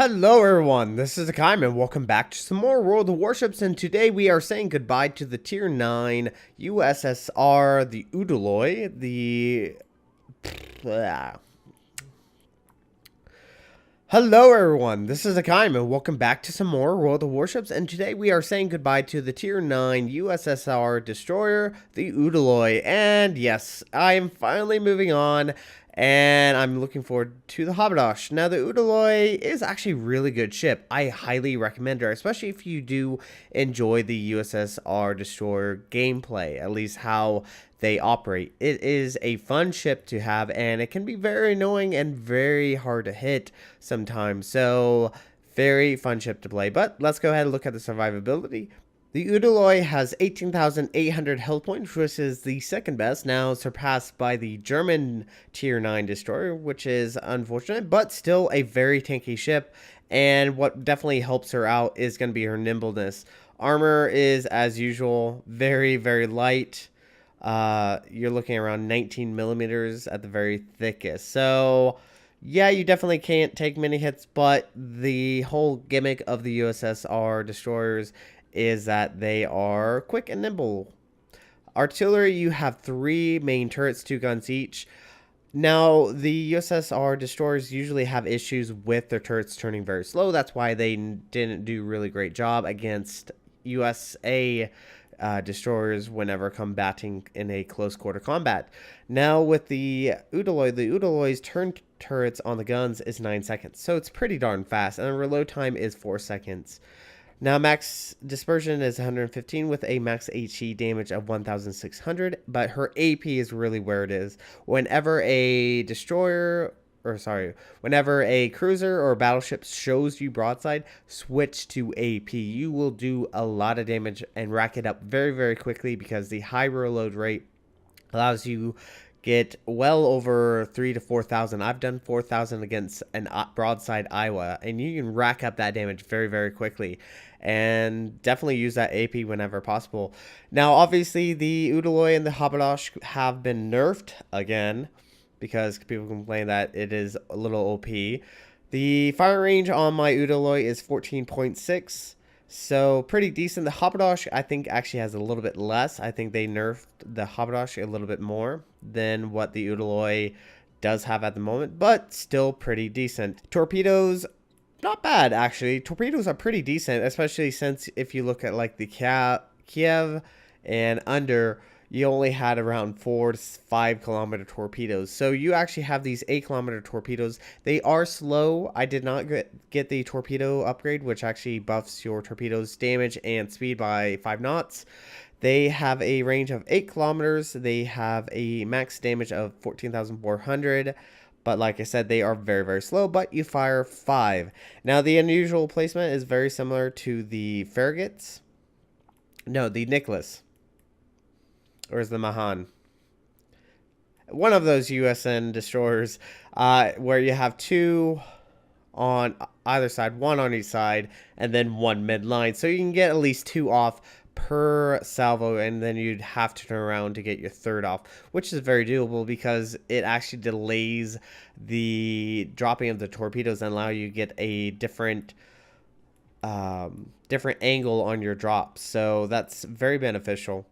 Hello everyone, this is Hakaym and welcome back to some more World of Warships, and today we are saying goodbye to the Tier 9 U.S.S.R, the Udaloi, Hello everyone, this is Hakaym and welcome back to some more World of Warships, and today we are saying goodbye to the Tier 9 U.S.S.R destroyer, the Udaloi, and yes, I am finally moving on. And I'm looking forward to the Khabarovsk. Now, the Udaloi is actually a really good ship. I highly recommend her, especially if you do enjoy the U.S.S.R. destroyer gameplay, at least how they operate. It is a fun ship to have, and it can be very annoying and very hard to hit sometimes. So, very fun ship to play. But let's go ahead and look at the survivability. The Udaloi has 18,800 health points, which is the second best, now surpassed by the German Tier 9 destroyer, which is unfortunate, but still a very tanky ship. And what definitely helps her out is going to be her nimbleness. Armor is, as usual, very, very light. You're looking around 19 millimeters at the very thickest. So, yeah, you definitely can't take many hits, but the whole gimmick of the U.S.S.R. destroyers is that they are quick and nimble. Artillery, you have 3 main turrets, 2 guns each. Now, the U.S.S.R. destroyers usually have issues with their turrets turning very slow. That's why they didn't do a really great job against USA destroyers whenever combating in a close quarter combat. Now, with the Udaloi's turn turrets on the guns is 9 seconds. So it's pretty darn fast, and the reload time is 4 seconds. Now, max dispersion is 115 with a max HE damage of 1,600, but her AP is really where it is. Whenever a whenever a cruiser or battleship shows you broadside, switch to AP. You will do a lot of damage and rack it up very, very quickly because the high reload rate allows you get well over 3,000 to 4,000. I've done 4,000 against an broadside Iowa, and you can rack up that damage very, very quickly. And definitely use that AP whenever possible. Now, obviously, the Udaloi and the Khabarovsk have been nerfed again because people complain that it is a little OP. The fire range on my Udaloi is 14.6. So pretty decent. The Khabarovsk, I think, actually has a little bit less. I think they nerfed the Khabarovsk a little bit more than what the Udaloi does have at the moment, but still pretty decent. Torpedoes, not bad, actually. Torpedoes are pretty decent, especially since if you look at like the Kiev and under, you only had around 4 to 5 kilometer torpedoes. So you actually have these 8 kilometer torpedoes. They are slow. I did not get the torpedo upgrade, which actually buffs your torpedoes damage and speed by 5 knots. They have a range of 8 kilometers. They have a max damage of 14,400. But like I said, they are very, very slow, but you fire 5. Now, the unusual placement is very similar to the Farragut's. No, the Nicholas. Or is the Mahan? One of those USN destroyers where you have 2 on either side, 1 on each side, and then 1 mid-line. So you can get at least 2 off per salvo, and then you'd have to turn around to get your 3rd off, which is very doable because it actually delays the dropping of the torpedoes and allow you to get a different angle on your drops. So that's very beneficial.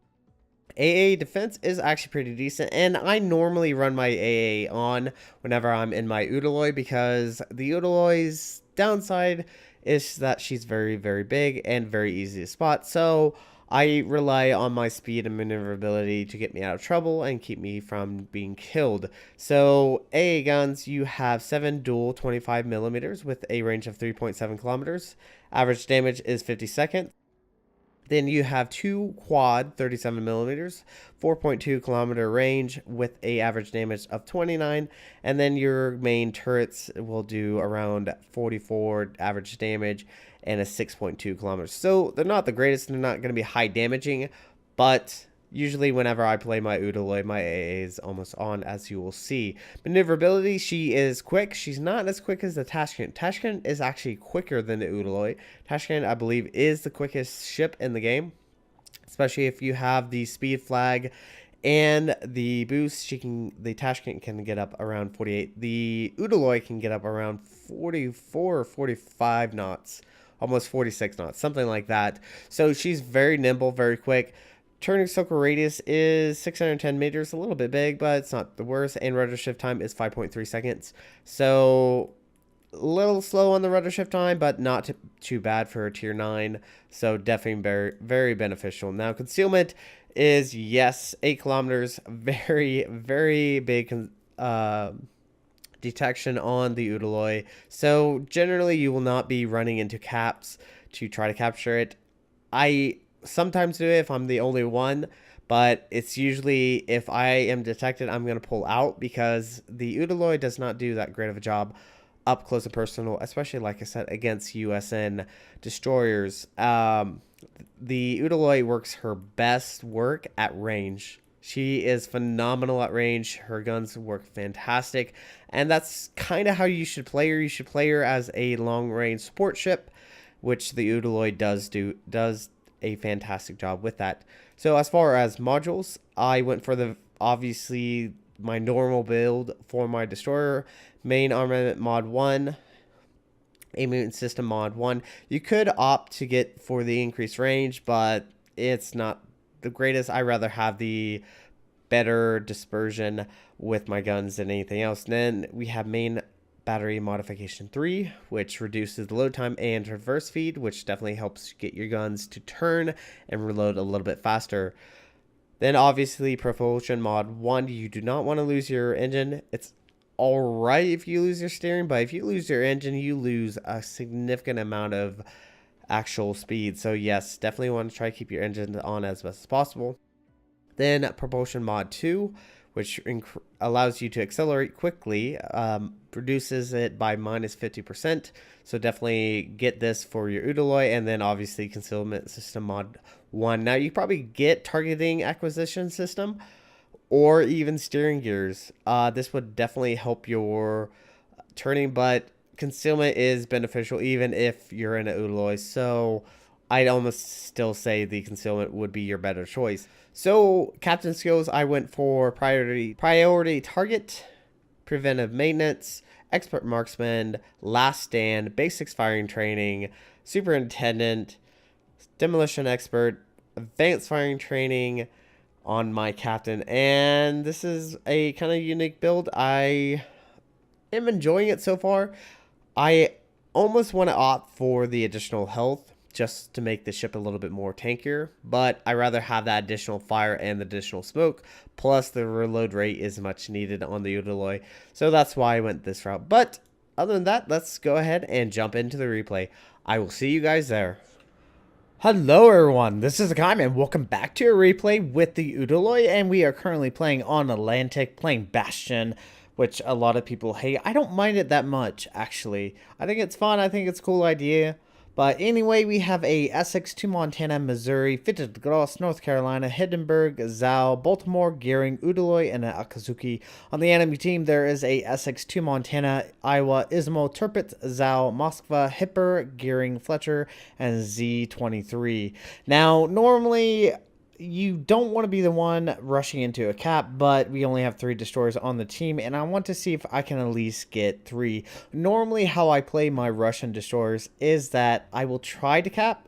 AA defense is actually pretty decent, and I normally run my AA on whenever I'm in my Udaloi because the Udaloi's downside is that she's very, very big and very easy to spot. So I rely on my speed and maneuverability to get me out of trouble and keep me from being killed. So AA guns, you have 7 dual 25 millimeters with a range of 3.7 kilometers. Average damage is 50 seconds. Then you have 2 quad 37 millimeters, 4.2 kilometer range with a average damage of 29. And then your main turrets will do around 44 average damage and a 6.2 kilometers. So they're not the greatest. They're not going to be high damaging, but usually whenever I play my Udaloi, my AA is almost on, as you will see. Maneuverability, she is quick. She's not as quick as the Tashkent. Tashkent is actually quicker than the Udaloi. Tashkent, I believe, is the quickest ship in the game, especially if you have the speed flag And the boost, the Tashkent can get up around 48. The Udaloi can get up around 44 or 45 knots, almost 46 knots, something like that. So she's very nimble, very quick. Turning circle radius is 610 meters, a little bit big, but it's not the worst. And rudder shift time is 5.3 seconds. So a little slow on the rudder shift time, but not too bad for a tier 9. So definitely very, very beneficial. Now concealment is, yes, 8 kilometers, very, very big detection on the Udaloi. So generally you will not be running into caps to try to capture it. I sometimes do it if I'm the only one, but it's usually if I am detected, I'm going to pull out, because the Udaloi does not do that great of a job up close and personal, especially, like I said, against USN destroyers. The Udaloi works her best work at range. She is phenomenal at range. Her guns work fantastic, and that's kind of how you should play her. You should play her as a long-range support ship, which the Udaloi does a fantastic job with that. So as far as modules, I went for obviously my normal build for my destroyer. Main armament mod 1, aiming system mod 1. You could opt to get for the increased range, but it's not the greatest. I rather have the better dispersion with my guns than anything else. And then we have main battery modification 3, which reduces the load time and reverse feed, which definitely helps get your guns to turn and reload a little bit faster. Then obviously propulsion mod 1, you do not want to lose your engine. It's alright if you lose your steering, but if you lose your engine, you lose a significant amount of actual speed. So yes, definitely want to try to keep your engine on as best as possible. Then propulsion mod 2, which allows you to accelerate quickly, reduces it by minus 50%. So definitely get this for your Udaloi. And then obviously concealment system mod 1. Now you probably get targeting acquisition system or even steering gears. This would definitely help your turning, but concealment is beneficial even if you're in an Udaloi. So I'd almost still say the concealment would be your better choice. So captain skills, I went for priority target, preventive maintenance, expert marksman, last stand, basics firing training, superintendent, demolition expert, advanced firing training on my captain. And this is a kind of unique build. I am enjoying it so far. I almost want to opt for the additional health just to make the ship a little bit more tankier, but I rather have that additional fire and the additional smoke, plus the reload rate is much needed on the Udaloi. So that's why I went this route. But other than that, let's go ahead and jump into the replay. I will see you guys there. Hello everyone, this is Hakaym and welcome back to a replay with the Udaloi, and we are currently playing on Atlantic, playing Bastion, which a lot of people hate. I don't mind it that much, actually. I think it's fun, I think it's a cool idea. But anyway, we have a Essex to Montana, Missouri, Fitted Gross, North Carolina, Hindenburg, Zao, Baltimore, Gearing, Udaloi, and Akazuki. On the enemy team, there is a Essex to Montana, Iowa, Ismo, Tirpitz, Zao, Moskva, Hipper, Gearing, Fletcher, and Z23. Now, normally you don't want to be the one rushing into a cap, but we only have 3 destroyers on the team, and I want to see if I can at least get 3. Normally, how I play my Russian destroyers is that I will try to cap,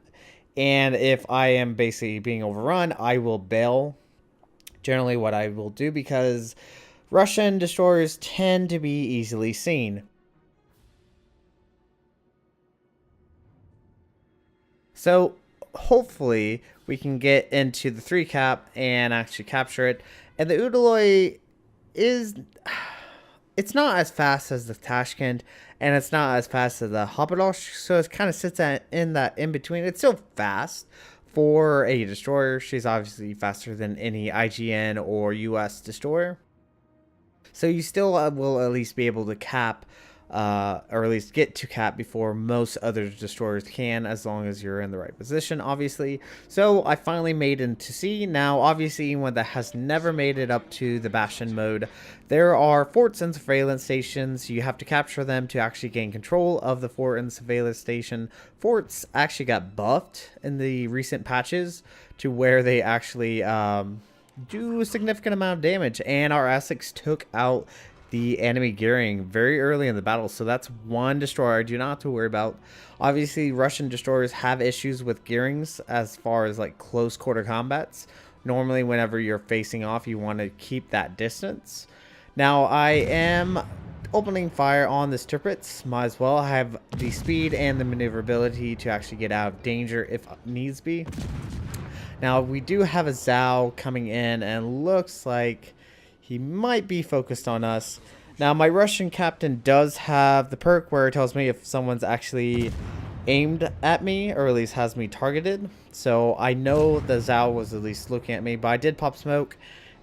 and if I am basically being overrun, I will bail. Generally what I will do, because Russian destroyers tend to be easily seen. So hopefully we can get into the 3 cap and actually capture it. And the Udaloi it's not as fast as the Tashkent, and it's not as fast as the Khabarovsk, so it kind of sits in that in between. It's still fast for a destroyer. She's obviously faster than any IGN or US destroyer, so you still will at least be able to cap, or at least get to cap before most other destroyers can, as long as you're in the right position, obviously. So I finally made into sea. Now, obviously, anyone that has never made it up to the Bastion mode, there are forts and surveillance stations. You have to capture them to actually gain control of the fort and surveillance station. Forts actually got buffed in the recent patches to where they actually do a significant amount of damage, and our Essex took out the enemy gearing very early in the battle, so that's one destroyer I do not have to worry about. Obviously, Russian destroyers have issues with gearings as far as like close quarter combats. Normally, whenever you're facing off, you want to keep that distance. Now, I am opening fire on this Tirpitz. Might as well. I have the speed and the maneuverability to actually get out of danger if needs be. Now, we do have a Zhao coming in, and looks like he might be focused on us. Now, my Russian captain does have the perk where it tells me if someone's actually aimed at me, or at least has me targeted. So I know the Zhao was at least looking at me, but I did pop smoke.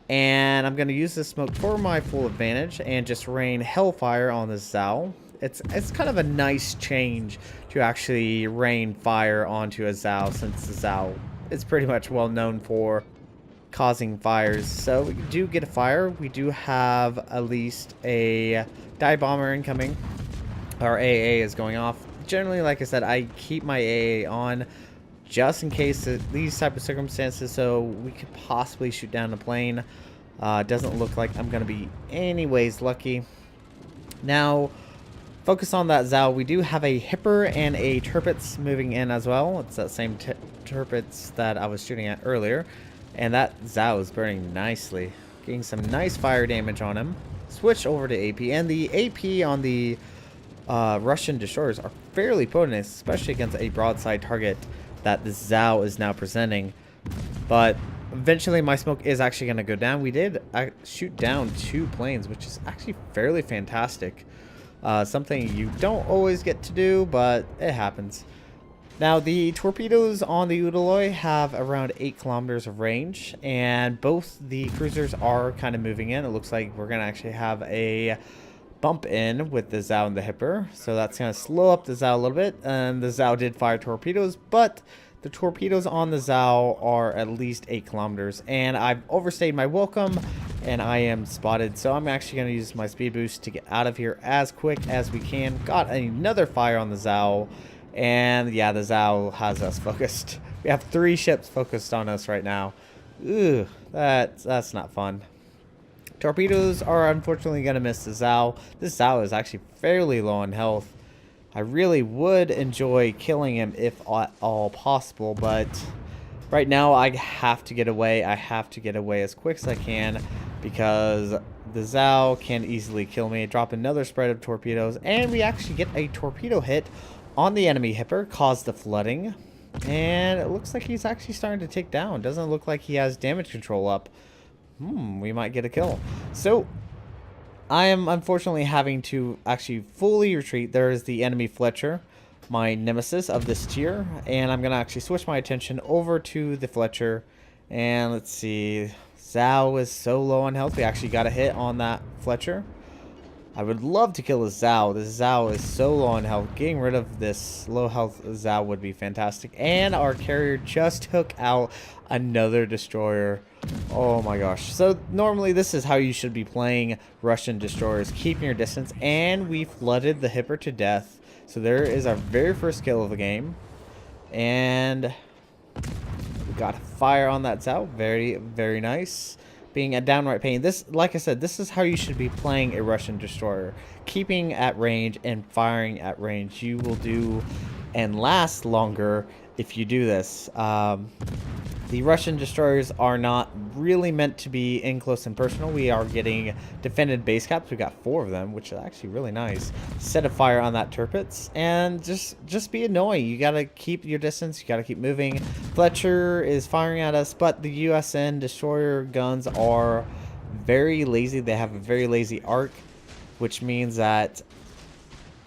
And I'm going to use this smoke for my full advantage and just rain hellfire on the Zhao. It's kind of a nice change to actually rain fire onto a Zhao, since the Zhao is pretty much well known for causing fires. So we do get a fire. We do have at least a dive bomber incoming. Our AA is going off. Generally, like I said, I keep my AA on just in case these type of circumstances, so we could possibly shoot down a plane. Doesn't look like I'm going to be anyways lucky. Now, focus on that Zhao. We do have a Hipper and a Tirpitz moving in as well. It's that same Tirpitz that I was shooting at earlier. And that Zhao is burning nicely. Getting some nice fire damage on him. Switch over to AP. And the AP on the Russian destroyers are fairly potent, especially against a broadside target that the Zhao is now presenting. But eventually my smoke is actually going to go down. We did shoot down 2 planes, which is actually fairly fantastic. Something you don't always get to do, but it happens. Now, the torpedoes on the Udaloi have around 8 kilometers of range, and both the cruisers are kind of moving in. It looks like we're going to actually have a bump in with the Zhao and the Hipper, so that's going to slow up the Zhao a little bit. And the Zhao did fire torpedoes, but the torpedoes on the Zhao are at least 8 kilometers, and I've overstayed my welcome, and I am spotted, so I'm actually going to use my speed boost to get out of here as quick as we can. Got another fire on the Zhao, and yeah, the Zhao has us focused. We have 3 ships focused on us right now. Ooh, that's not fun. Torpedoes are unfortunately going to miss the Zhao. This Zhao is actually fairly low on health. I really would enjoy killing him if at all possible, but right now I have to get away. I have to get away as quick as I can because the Zhao can easily kill me. Drop another spread of torpedoes, and we actually get a torpedo hit on the enemy Hipper, caused the flooding, and it looks like he's actually starting to take down. Doesn't look like he has damage control up. We might get a kill. So I am unfortunately having to actually fully retreat. There is the enemy Fletcher, my nemesis of this tier, and I'm going to actually switch my attention over to the Fletcher. And let's see, Zhao is so low on health. We actually got a hit on that Fletcher. I would love to kill the Zhao. The Zhao is so low on health. Getting rid of this low health Zhao would be fantastic. And our carrier just took out another destroyer. Oh my gosh. So normally this is how you should be playing Russian destroyers. Keeping your distance. And we flooded the Hipper to death. So there is our very first kill of the game. And we got fire on that Zhao. Very, very nice. Being a downright pain. This, like I said, this is how you should be playing a Russian destroyer. Keeping at range and firing at range. You will do and last longer if you do this. The Russian destroyers are not really meant to be in close and personal. We are getting defended base caps. We got 4 of them, which is actually really nice. Set a fire on that Tirpitz and just be annoying. You gotta keep your distance. You gotta keep moving. Fletcher is firing at us, but the U.S.S.R destroyer guns are very lazy. They have a very lazy arc, which means that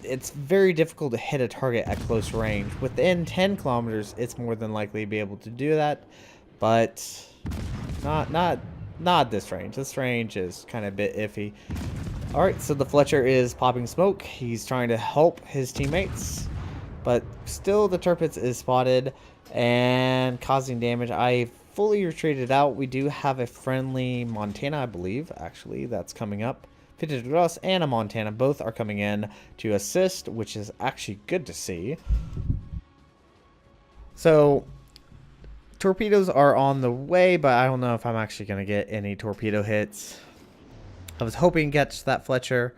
it's very difficult to hit a target at close range. Within 10 kilometers, it's more than likely to be able to do that, but not this range. This range is kind of a bit iffy. All right, so the Fletcher is popping smoke. He's trying to help his teammates, but still the Tirpitz is spotted and causing damage. I fully retreated out. We do have a friendly Montana, I believe, actually, that's coming up. Udaloi and a Montana both are coming in to assist, which is actually good to see. So torpedoes are on the way, but I don't know if I'm actually going to get any torpedo hits. I was hoping to catch that Fletcher.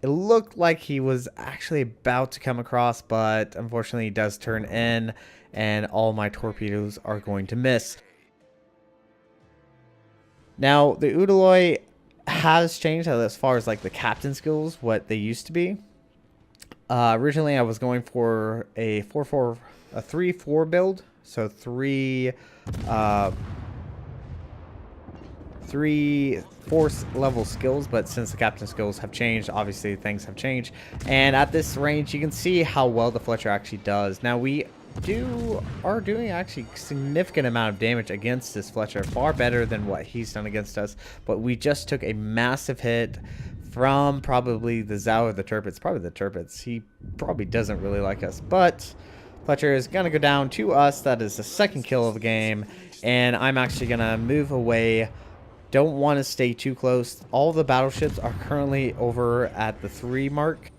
It looked like he was actually about to come across, but unfortunately he does turn in, and all my torpedoes are going to miss. Now, the Udaloi has changed as far as like the captain skills, what they used to be. Originally, I was going for a 3-4 build, so three force level skills, but since the captain skills have changed, obviously things have changed. And at this range, you can see how well the Fletcher actually does. Now we are doing actually significant amount of damage against this Fletcher, far better than what he's done against us. But we just took a massive hit from probably the Zao or the Tirpitz. Probably the Tirpitz. He probably doesn't really like us, but Fletcher is gonna go down to us. That is the second kill of the game, and I'm actually gonna move away. Don't want to stay too close. All the battleships are currently over at the 3 mark,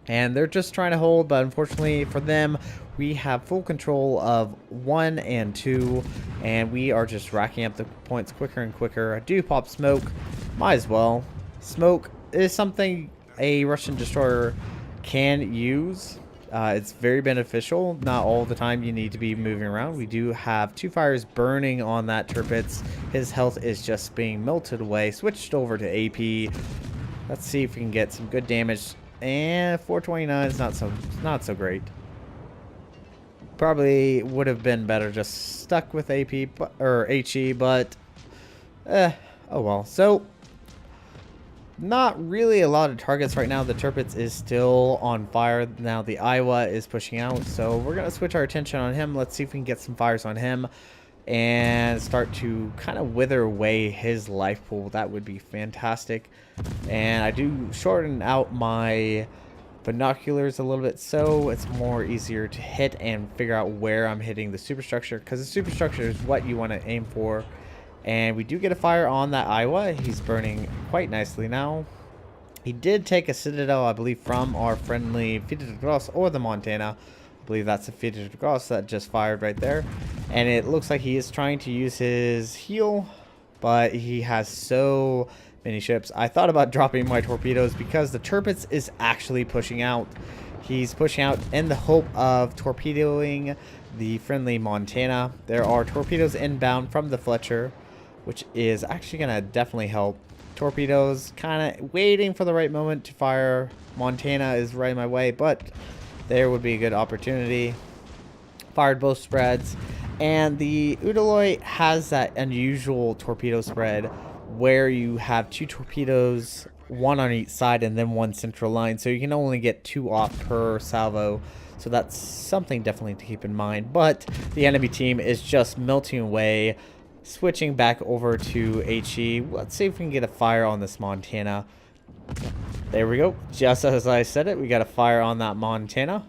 and they're just trying to hold, but unfortunately for them, we have full control of 1 and 2, and we are just racking up the points quicker and quicker. I do pop smoke, might as well. Smoke is something a Russian destroyer can use. It's very beneficial. Not all the time you need to be moving around. We do have 2 fires burning on that Tirpitz. His health is just being melted away. Switched over to AP. Let's see if we can get some good damage. And 429 is not so great. Probably would have been better just stuck with AP or HE, but oh well. So not really a lot of targets right now. The Tirpitz is still on fire. Now the Iowa is pushing out, so we're going to switch our attention on him. Let's see if we can get some fires on him and start to kind of wither away his life pool. That would be fantastic. And I do shorten out my binoculars a little bit so it's more easier to hit and figure out where I'm hitting the superstructure, because the superstructure is what you want to aim for. And we do get a fire on that Iowa. He's burning quite nicely now. He did take a Citadel, I believe, from our friendly Fita de Gross or the Montana. I believe that's the Fita de Gross that just fired right there. And it looks like he is trying to use his heal, but he has so many ships. I thought about dropping my torpedoes because the Tirpitz is actually pushing out. He's pushing out in the hope of torpedoing the friendly Montana. There are torpedoes inbound from the Fletcher, which is actually going to definitely help. Torpedoes kind of waiting for the right moment to fire. Montana is right in my way, but there would be a good opportunity. Fired both spreads. And the Udaloi has that unusual torpedo spread where you have 2 torpedoes, 1 on each side, and then 1 central line. So you can only get 2 off per salvo. So that's something definitely to keep in mind. But the enemy team is just melting away. Switching back over to HE. Let's see if we can get a fire on this Montana. There we go. Just as I said it, we got a fire on that Montana.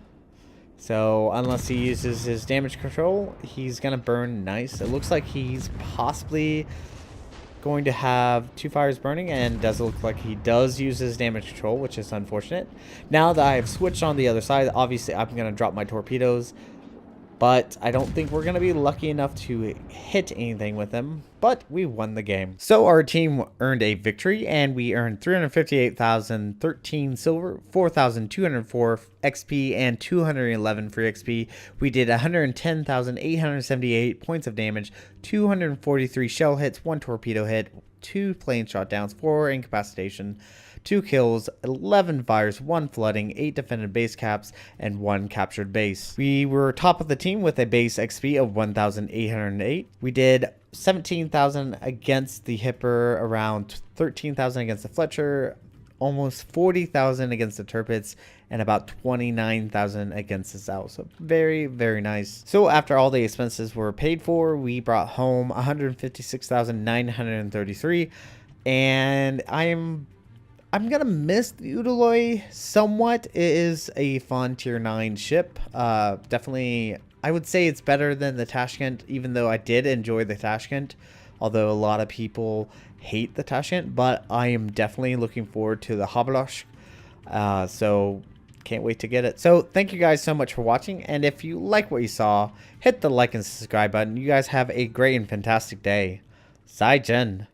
So unless he uses his damage control, he's going to burn nice. It looks like he's possibly going to have 2 fires burning, and does look like he does use his damage control, which is unfortunate. Now that I've switched on the other side, obviously I'm going to drop my torpedoes. But I don't think we're going to be lucky enough to hit anything with them. But we won the game. So our team earned a victory, and we earned 358,013 silver, 4,204 XP, and 211 free XP. We did 110,878 points of damage, 243 shell hits, 1 torpedo hit, 2 plane shot downs, 4 incapacitation, 2 kills, 11 fires, 1 flooding, 8 defended base caps, and 1 captured base. We were top of the team with a base XP of 1,808. We did 17,000 against the Hipper, around 13,000 against the Fletcher, almost 40,000 against the Tirpitz, and about 29,000 against the Zao. So very, very nice. So after all the expenses were paid for, we brought home 156,933, and I'm gonna miss the Udaloi somewhat. It is a fun tier 9 ship. Definitely, I would say it's better than the Tashkent, even though I did enjoy the Tashkent, although a lot of people hate the Tashkent. But I am definitely looking forward to the Khabarovsk. So can't wait to get it. So thank you guys so much for watching, and if you like what you saw, hit the like and subscribe button. You guys have a great and fantastic day. Zai Jen.